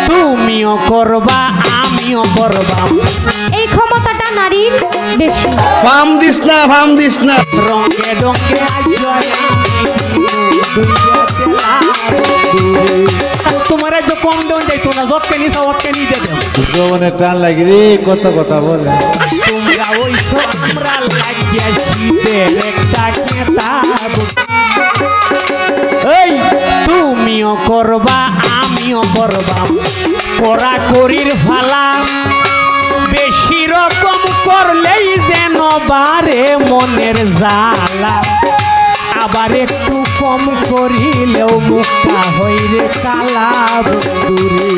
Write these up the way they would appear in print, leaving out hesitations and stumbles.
তুমিও করবা আমিও করবা, এই ক্ষমতাটা নারীর বেশি। ফাম দিস না, ফাম দিস না। রঙে রঙে আজয় তোমার যে কম দেন যাইতো না, যতকে নিছা অতকে নিতে দেব। জবনে টান লাগি রে, কত কথা বলে। তোমরা ওই তো আমরা লাগিয়া শীতের একটা কেতাব। এই তুমিও করবা আমিও করবা, করা করির ফালা, বেশি রকম করলেই যেন বারে মনের জ্বালা, আবার একটু কম করিলেও মুখটা হইরে কালা বন্ধুরে।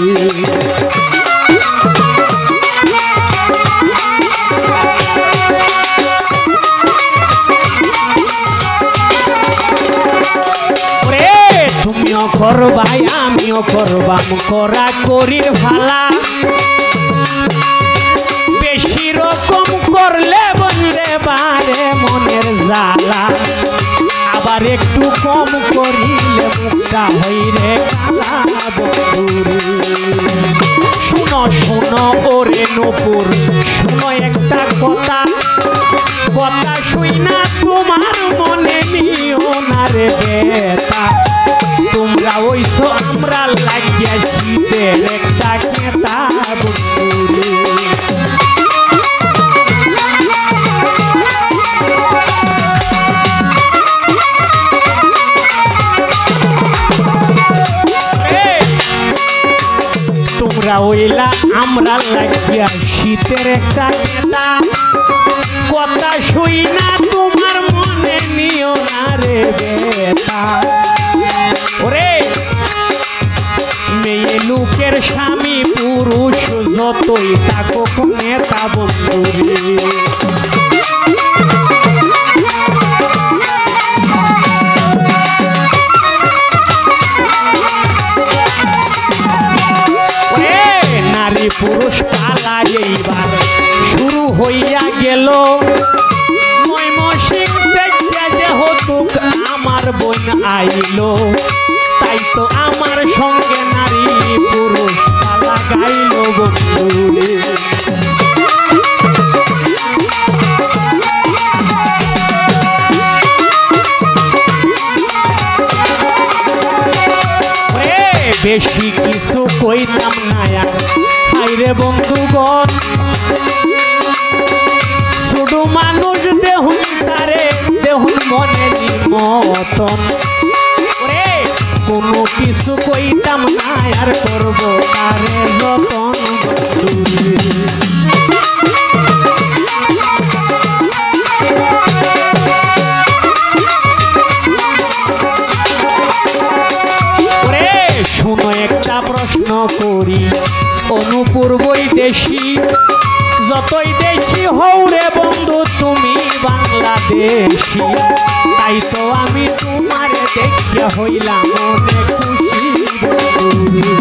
তুমিও করবাই আমিও করবাম, করা করির ফালা, বেশি রকম করলে বন্ধে বারে মনের জ্বালা, আবার একটু কম করিলে মুখটা হইরে কালা বন্ধুরে। শুনো শুনো ওরে নূপুর, শুনো একটা কথা, কথা শুই না তোমার মনে নিও না রে বেতা। তোমরা ওই তো আমরা লাগিয়া শীতের একটা কেতা বন্ধুরে। তোমরা ওইলা আমরা লাগিয়া শীতের একটা কেতা, কথা শুই না তোমার মনে নিও না রে বেতা। ওরে মেয়ে লোকের স্বামী পুরুষ যতই থাকুক নেতা বন্ধুরে। নারী পুরুষ পালা এইবার শুরু হইয়া গেল, ময়মনসিং থেকে যে হতুক আমার বোন আইলো, তাই তো আমার সঙ্গে নারী পুরুষ পালা গাইল বন্ধুরে। বেশি কিছু কইতাম না হাইরে বন্ধুগণ, শুধু মানুষ দেহুন তারে দেহুন মনে মতন। কোনো কিছু কইতাম না আর করবো তারে যতন। শুনো একটা প্রশ্ন করি, অনুপুর বৈদেশি, যতই দেশি হও রে বন্ধু তুমি বাংলাদেশি, তাই তো আমি তোমারে দেখিয়া হইলাম অনেক খুশি বন্ধু।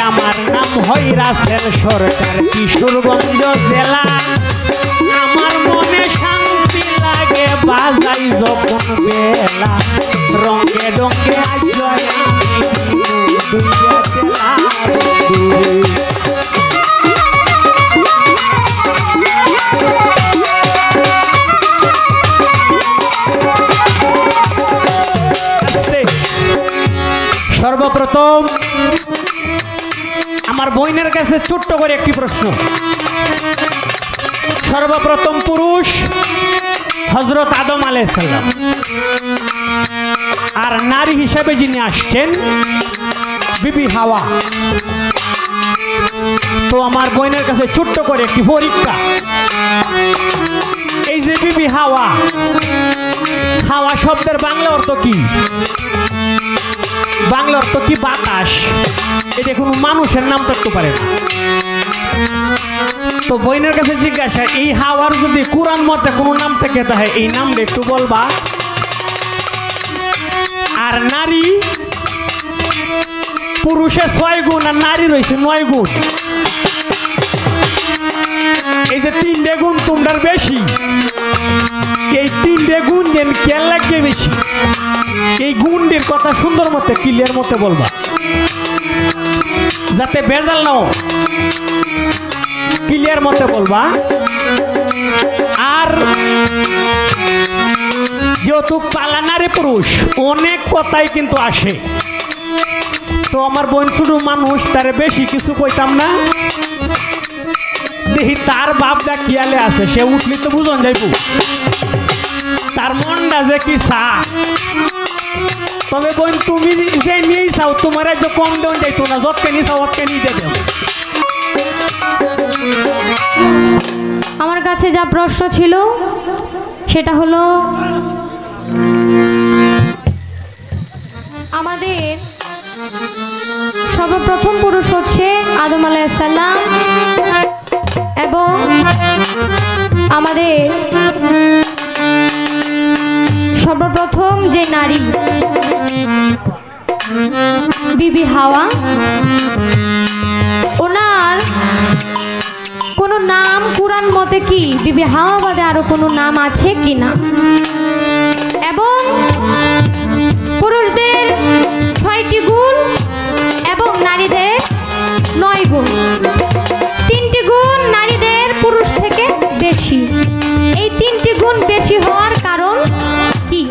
আমার নাম হয় রাসেল সরকার, কিশোরগঞ্জ জেলা। আমার মনে শান্তি লাগে বাজাই যখন বেলা, রঙে রঙে আজয় আমি দুইটা চেলা। সর্বপ্রথম আমার বোনের কাছে ছোট্ট করে একটি প্রশ্ন। সর্বপ্রথম পুরুষ হযরত আদম আলাইহিস সালাম, আর নারী হিসেবে যিনি আসছেন বিবি হাওয়া। তো আমার বোনের কাছে ছোট্ট করে একটি পরীক্ষা, এই যে বিবি হাওয়া, হাওয়া শব্দের বাংলা অর্থ কি? বাংলা অর্থ কি? বাতাস। এটা কোনো মানুষের নাম থাকতে পারে না। তো বোনের কাছে জিজ্ঞাসা, এই হাওয়ার যদি কুরআন মতে কোনো নাম থেকে থাকে এই নামটা একটু বলবা। আর নারী, পুরুষের 6 গুণ আর নারী রয়েছে 9 গুণ। এই যে 3 গুণ তোমরার বেশি বুঝলেন কেন লাগবে বেশি এই গুন্ডির কথা সুন্দর মতে ক্লিয়ার মতে বলবা যাতে বেজাল নাও ক্লিয়ার মতে বলবা আর যেহেতু পালানারে পুরুষ অনেক কথাই কিন্তু আসে তো আমার বোন শুধু মানুষ তারে বেশি কিছু কইতাম না দেখি তার বাপটা কিয়ালে আছে সে উঠলি তো বুঝন যাইব তার মনটা যে কি চা তবে বোন তুমি যে নিয়েই চাও তোমার একটু কম দেওয়া যাইতো না যতকে নিয়ে চাও অতকে নিয়ে দেবে আমার কাছে যা প্রশ্ন ছিল সেটা হলো আমাদের সর্বপ্রথম পুরুষ হচ্ছে আদম আলাইহিস সালাম এবং আমাদের সর্বপ্রথম যে নারী বিবি হাওয়া ওনার কোনো নাম কুরআন মতে কি বিবি হাওয়া বাদে আরো কোনো নাম আছে কিনা এবং পুরুষদের 6টি গুণ এবং নারীদের 9 গুণ 3টি গুণ নারীদের পুরুষ থেকে বেশি এই 3টি গুণ বেশি হওয়ার কারণ কি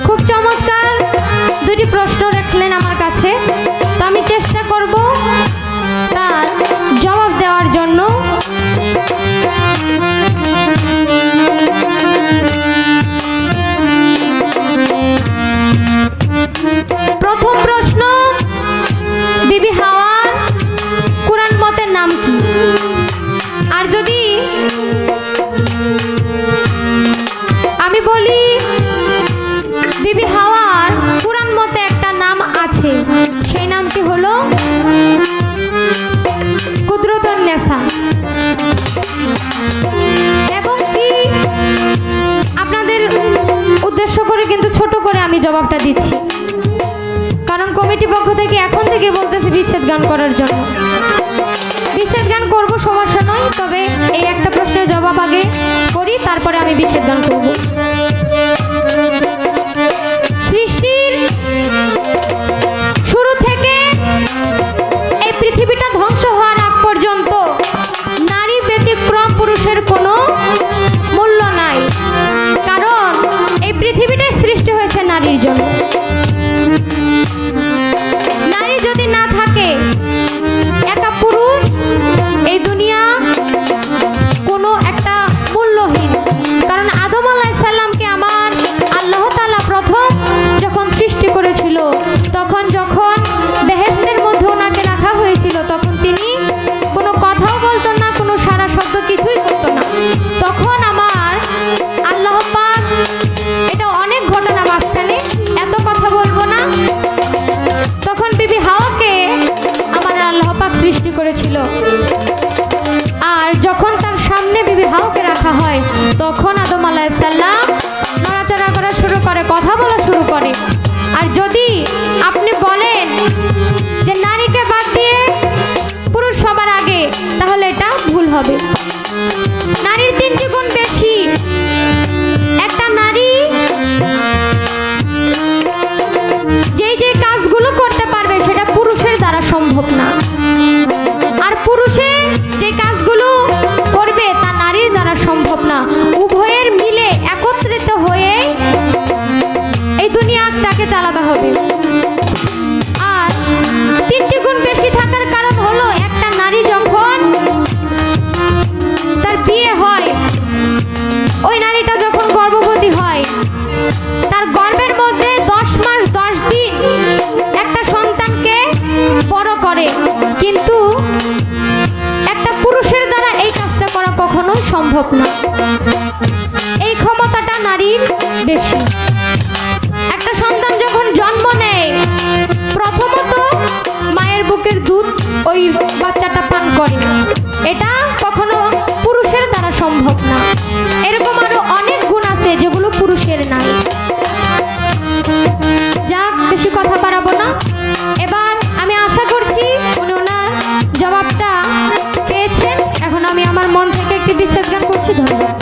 খুব চমৎকার দুটি প্রশ্ন রাখলেন আমার কাছে তো আমি চেষ্টা করব তার জবাব দেওয়ার জন্য প্রথম প্রশ্ন বিবি হাওয়ার কুরআন মতে নাম কি আর যদি আমি বলি বিবি হাওয়ার কুরআন মতে একটা নাম আছে সেই নামটি হলো কুদরতুন নেসা এবং কি আপনাদের উদ্দেশ্য করে কিন্তু ছোট করে আমি জবাবটা দিচ্ছি কারণ কমিটি পক্ষ থেকে এখন থেকে বলতেছে বিচ্ছেদ গান করার জন্য বিচ্ছেদ গান করব সমস্যা নয় তবে এই একটা প্রশ্নের জবাব আগে করি তারপরে আমি বিচ্ছেদ গান করব সৃষ্টির শুরু থেকে এই পৃথিবীটা ধ্বংস হওয়ার আগ পর্যন্ত নারী ব্যতিক্রম পুরুষের কোনো মূল্য নাই কারণ এই পৃথিবীটাই সৃষ্টি হয়েছে নারীর জন্য নারী যদি না থাকে একা পুরুষ এই দুনিয়া কোনো একটা মূল্যহীন কারণ আদম আলাইহিস সালামকে আমার আল্লাহ তাআলা প্রথম যখন সৃষ্টি করেছিল তখন যখন বেহেশতের মধ্যে ওনাকে রাখা হয়েছিল তখন তিনি কোনো কথাও বলতেন না কোনো সারা শব্দ কিছুই করতো না তখন আমার আল্লাহ পাক এটা অনেক ঘটনা মাঝখানে এত কথা বলবো না তখন বিবি হাওয়াকে আমার আল্লাহ পাক সৃষ্টি করেছিল আর যখন তার সামনে বিবি হাওয়াকে রাখা হয় তখন আদম আলাইহিস সালাম নড়াচড়া করা শুরু করে কথা বলা শুরু করে আর যদি আপনি বলেন যে নারীকে বাদ দিয়ে পুরুষ সবার আগে তাহলে এটা ভুল হবে নারীর 3টি গুণ বেশি একটা নারী যে কাজগুলো করতে পারবে সেটা পুরুষের দ্বারা সম্ভব না আর পুরুষে যে কাজগুলো করবে তা নারীর দ্বারা সম্ভব না উভয়ের মিলে একত্রিত হয়ে এই দুনিয়াটাকে চালাতে হবে আর 3টি গুণ বেশি থাকার কারণ হলো একটা নারী যখন তার বিয়ে হয় ওই নারীটা যখন গর্ভবতী হয় তার গর্ভের মধ্যে 10 মাস 10 দিন একটা সন্তানকে বড় করে কিন্তু একটা পুরুষের দ্বারা এই কাজটা করা কখনোই সম্ভব না এই ক্ষমতাটা নারীর বেশি একটা সন্তান যখন জন্ম নেয় প্রথমত মায়ের বুকের দুধ ওই বাচ্চাটা পান করে এটা কখনো পুরুষের দ্বারা সম্ভব না এরকম আরো অনেক গুণ আছে যেগুলো পুরুষের নাই যাক বেশি কথা বাড়াবো না এবার আমি আশা করছি উনি ওনার জবাবটা পেয়েছেন এখন আমি আমার মন থেকে একটি বিচ্ছেদ গান করছি ধন্যবাদ